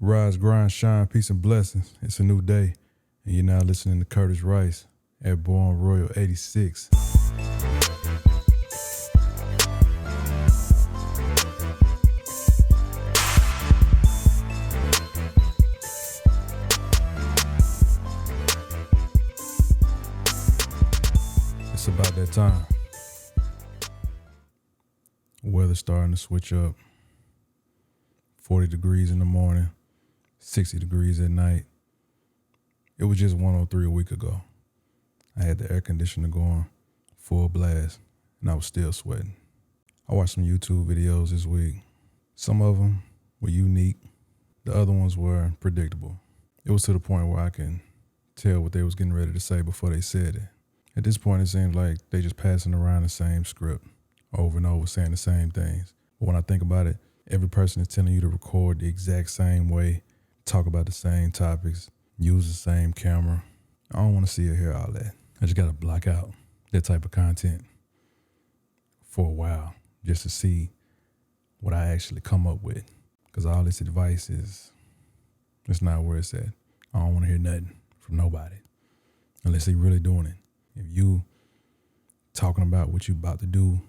Rise, grind, shine, peace and blessings. It's a new day, and you're now listening to Curtis Rice at Born Royal 86. It's about that time. Weather starting to switch up. 40 degrees in the morning, 60 degrees at night. It was just 103 a week ago. I had the air conditioner going full blast, and I was still sweating. I watched some YouTube videos this week. Some of them were unique. The other ones were predictable. It was to the point where I can tell what they was getting ready to say before they said it. At this point, it seems like they just passing around the same script over and over, saying the same things. But when I think about it, every person is telling you to record the exact same way, talk about the same topics, use the same camera. I don't want to see or hear all that. I just got to block out that type of content for a while just to see what I actually come up with. Because all this advice it's not where it's at. I don't want to hear nothing from nobody unless they really doing it. If you talking about what you about to do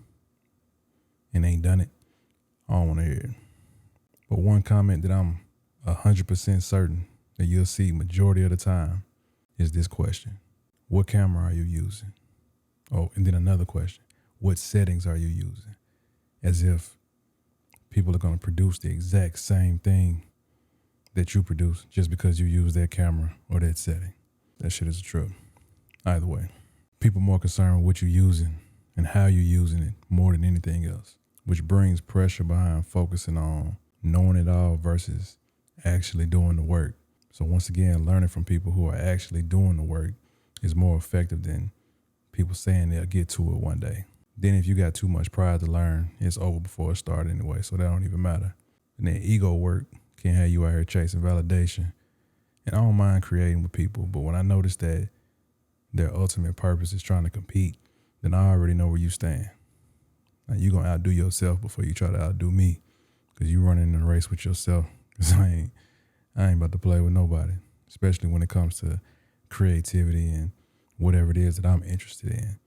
and ain't done it, I don't want to hear it. But one comment that I'm 100% certain that you'll see majority of the time is this question. What camera are you using? Oh, and then another question. What settings are you using? As if people are going to produce the exact same thing that you produce just because you use that camera or that setting. That shit is a trip. Either way, people more concerned with what you're using and how you're using it more than anything else, which brings pressure behind focusing on knowing it all versus actually doing the work. So once again, learning from people who are actually doing the work is more effective than people saying they'll get to it one day. Then if you got too much pride to learn, it's over before it started anyway, so that don't even matter. And then ego work can have you out here chasing validation. And I don't mind creating with people, but when I notice that their ultimate purpose is trying to compete, then I already know where you stand. Now, you're going to outdo yourself before you try to outdo me, because you running in a race with yourself. Because I ain't about to play with nobody, especially when it comes to creativity and whatever it is that I'm interested in.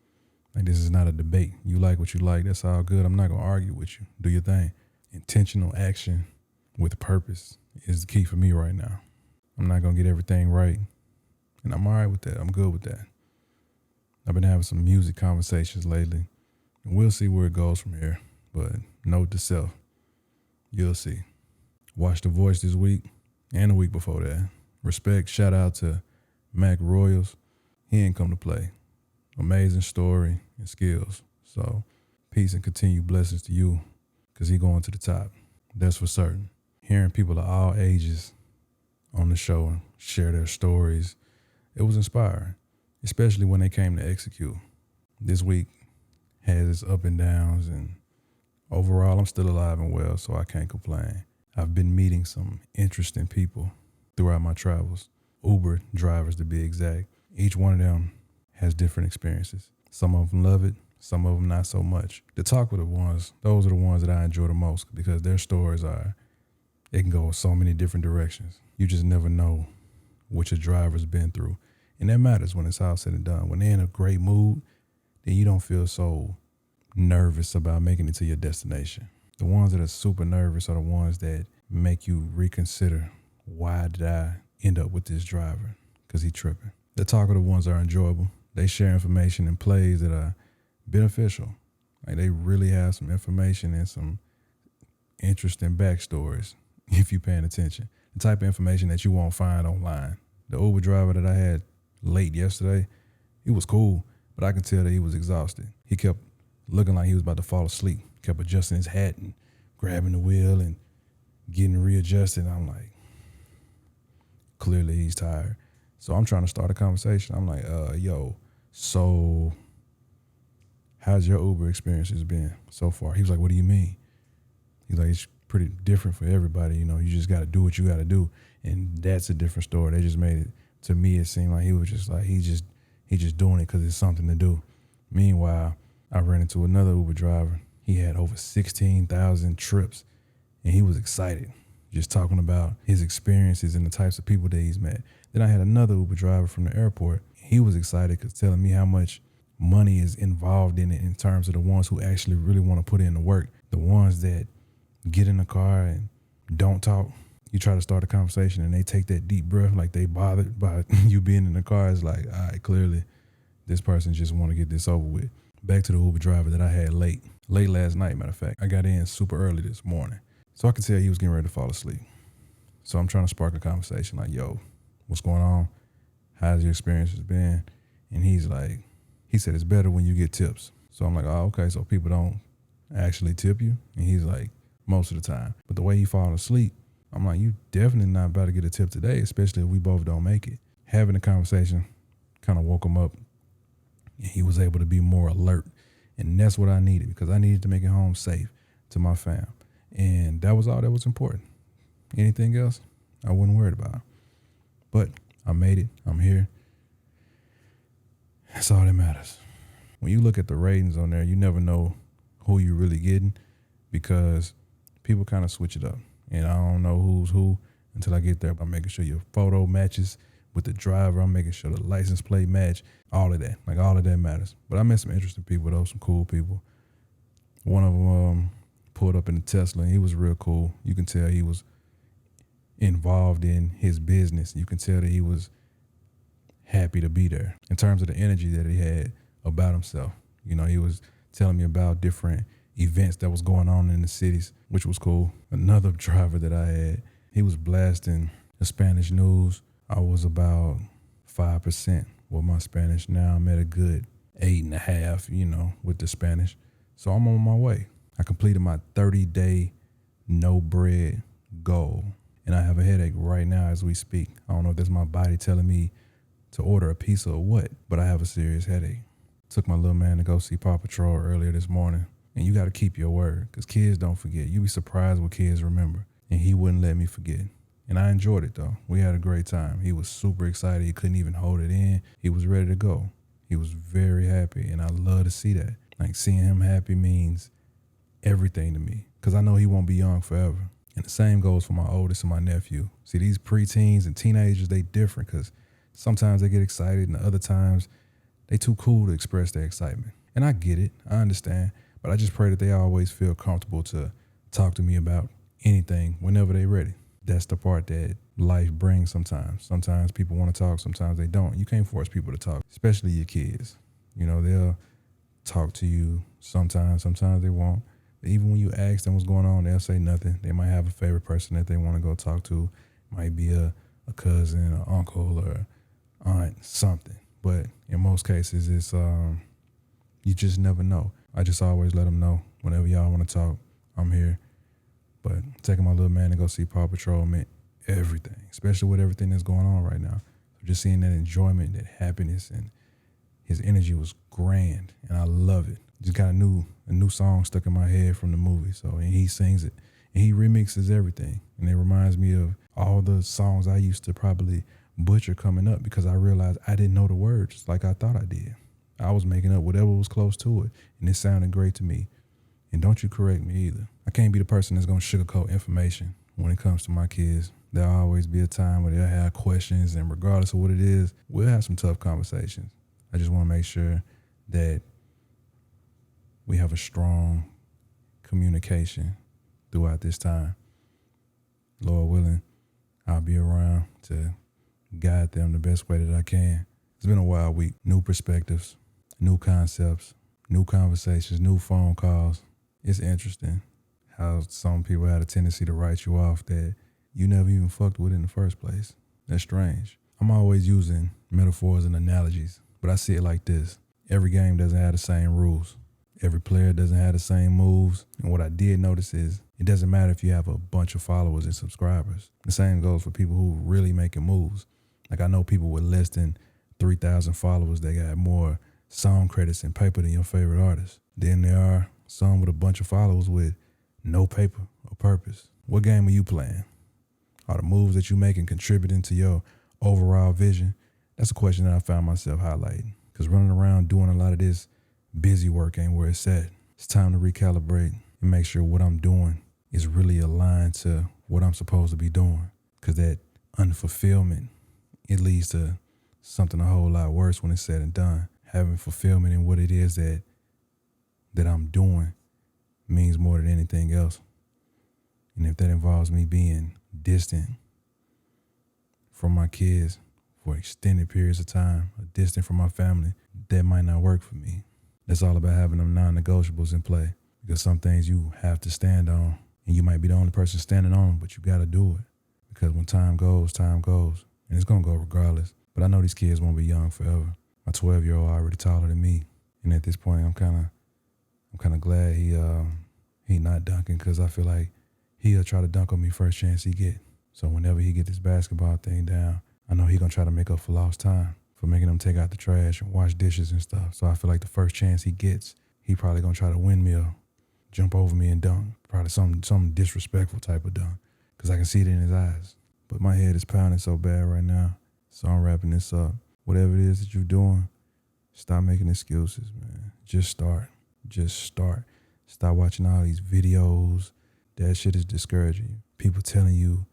Like, this is not a debate. You like what you like. That's all good. I'm not going to argue with you. Do your thing. Intentional action with purpose is the key for me right now. I'm not going to get everything right, and I'm all right with that. I'm good with that. I've been having some music conversations lately, and we'll see where it goes from here. But note to self, you'll see. Watch The Voice this week and the week before that. Respect, shout out to Mac Royals. He ain't come to play. Amazing story and skills. So peace and continued blessings to you, because he going to the top. That's for certain. Hearing people of all ages on the show and share their stories, it was inspiring, especially when they came to execute. This week has its up and downs, and overall, I'm still alive and well, so I can't complain. I've been meeting some interesting people throughout my travels, Uber drivers to be exact. Each one of them has different experiences. Some of them love it, some of them not so much. The talkative ones, those are the ones that I enjoy the most, because their stories it can go so many different directions. You just never know what your driver's been through. And that matters when it's all said and done. When they're in a great mood, then you don't feel so nervous about making it to your destination. The ones that are super nervous are the ones that make you reconsider, why did I end up with this driver? Because he tripping. The talkative ones are enjoyable. They share information and plays that are beneficial. Like, they really have some information and some interesting backstories if you're paying attention. The type of information that you won't find online. The Uber driver that I had late yesterday, he was cool, but I can tell that he was exhausted. He kept looking like he was about to fall asleep, kept adjusting his hat and grabbing the wheel and getting readjusted. I'm like, clearly he's tired. So I'm trying to start a conversation. I'm like, yo, so how's your Uber experiences been so far? He was like, what do you mean? He's like, it's pretty different for everybody. You know, you just got to do what you got to do. And that's a different story. They just made it, to me, it seemed like he was just like, he just doing it because it's something to do. Meanwhile, I ran into another Uber driver. He had over 16,000 trips, and he was excited. just talking about his experiences and the types of people that he's met. Then I had another Uber driver from the airport. He was excited because telling me how much money is involved in it in terms of the ones who actually really want to put in the work. The ones that get in the car and don't talk. You try to start a conversation and they take that deep breath like they bothered by you being in the car. It's like, all right, clearly this person just want to get this over with. Back to the Uber driver that I had late last night, matter of fact. I got in super early this morning. So I could tell he was getting ready to fall asleep. So I'm trying to spark a conversation like, yo, what's going on? How's your experiences been? And he said, it's better when you get tips. So I'm like, oh, okay, so people don't actually tip you? And he's like, most of the time. But the way he fall asleep, I'm like, you definitely not about to get a tip today, especially if we both don't make it. Having a conversation kind of woke him up, and he was able to be more alert. And that's what I needed, because I needed to make it home safe to my fam. And that was all that was important. Anything else, I wasn't worried about. But I made it. I'm here. That's all that matters. When you look at the ratings on there, you never know who you're really getting, because people kind of switch it up. And I don't know who's who until I get there. I'm making sure your photo matches with the driver. I'm making sure the license plate match, all of that. Like, all of that matters. But I met some interesting people, though, some cool people. One of them pulled up in a Tesla, and he was real cool. You can tell he was involved in his business. You can tell that he was happy to be there in terms of the energy that he had about himself. You know, he was telling me about different events that was going on in the cities, which was cool. Another driver that I had, he was blasting the Spanish news. I was about 5% with my Spanish. Now I'm at a good 8.5, you know, with the Spanish. So I'm on my way. I completed my 30-day no bread goal. And I have a headache right now as we speak. I don't know if that's my body telling me to order a pizza or what, but I have a serious headache. Took my little man to go see Paw Patrol earlier this morning. And you got to keep your word, because kids don't forget. You be surprised what kids remember. And he wouldn't let me forget. And I enjoyed it, though. We had a great time. He was super excited. He couldn't even hold it in. He was ready to go. He was very happy, and I love to see that. Like, seeing him happy means everything to me, because I know he won't be young forever. And the same goes for my oldest and my nephew. See, these preteens and teenagers, they different, because sometimes they get excited, and the other times they too cool to express their excitement. And I get it. I understand. But I just pray that they always feel comfortable to talk to me about anything whenever they're ready. That's the part that life brings sometimes. Sometimes people want to talk, sometimes they don't. You can't force people to talk, especially your kids. You know, they'll talk to you sometimes they won't. But even when you ask them what's going on, they'll say nothing. They might have a favorite person that they want to go talk to. Might be a cousin, or uncle, or aunt, something. But in most cases, it's you just never know. I just always let them know whenever y'all want to talk, I'm here. But taking my little man to go see Paw Patrol meant everything, especially with everything that's going on right now. So just seeing that enjoyment, that happiness, and his energy was grand, and I love it. Just got a new song stuck in my head from the movie. So, and he sings it, and he remixes everything. And it reminds me of all the songs I used to probably butcher coming up, because I realized I didn't know the words like I thought I did. I was making up whatever was close to it, and it sounded great to me. And don't you correct me either. I can't be the person that's going to sugarcoat information when it comes to my kids. There'll always be a time where they'll have questions, and regardless of what it is, we'll have some tough conversations. I just want to make sure that we have a strong communication throughout this time. Lord willing, I'll be around to guide them the best way that I can. It's been a wild week. New perspectives, new concepts, new conversations, new phone calls. It's interesting how some people have a tendency to write you off that you never even fucked with in the first place. That's strange. I'm always using metaphors and analogies, but I see it like this. Every game doesn't have the same rules. Every player doesn't have the same moves. And what I did notice is it doesn't matter if you have a bunch of followers and subscribers. The same goes for people who really making moves. Like, I know people with less than 3,000 followers that got more song credits and paper than your favorite artist. Then there are some with a bunch of followers with no paper or purpose. What game are you playing? Are the moves that you making contributing to your overall vision? That's a question that I found myself highlighting, because running around doing a lot of this busy work ain't where it's at. It's time to recalibrate and make sure what I'm doing is really aligned to what I'm supposed to be doing. Because that unfulfillment, it leads to something a whole lot worse when it's said and done. Having fulfillment in what it is that I'm doing means more than anything else. And if that involves me being distant from my kids for extended periods of time, or distant from my family, that might not work for me. That's all about having them non-negotiables in play, because some things you have to stand on, and you might be the only person standing on them, but you got to do it. Because when time goes, and it's going to go regardless. But I know these kids won't be young forever. My 12-year-old already taller than me. And at this point, I'm kind of glad he not dunking, because I feel like he'll try to dunk on me first chance he get. So whenever he get this basketball thing down, I know he going to try to make up for lost time, for making him take out the trash and wash dishes and stuff. So I feel like the first chance he gets, he probably going to try to windmill, jump over me and dunk. Probably some disrespectful type of dunk, because I can see it in his eyes. But my head is pounding so bad right now. So I'm wrapping this up. Whatever it is that you're doing, stop making excuses, man. Just start. Stop watching all these videos. That shit is discouraging you. People telling you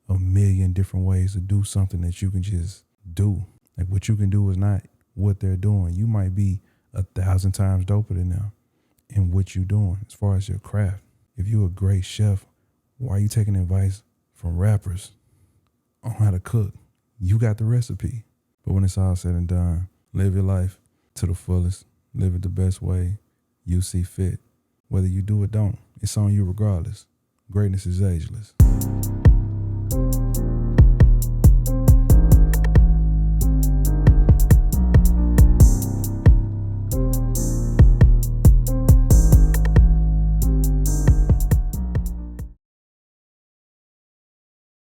a million different ways to do something that you can just do. Like, what you can do is not what they're doing. You might be 1,000 times doper than them in what you're doing as far as your craft. If you're a great chef, why are you taking advice from rappers on how to cook? You got the recipe. But when it's all said and done, live your life to the fullest. Live it the best way you see fit. Whether you do or don't, it's on you regardless. Greatness is ageless.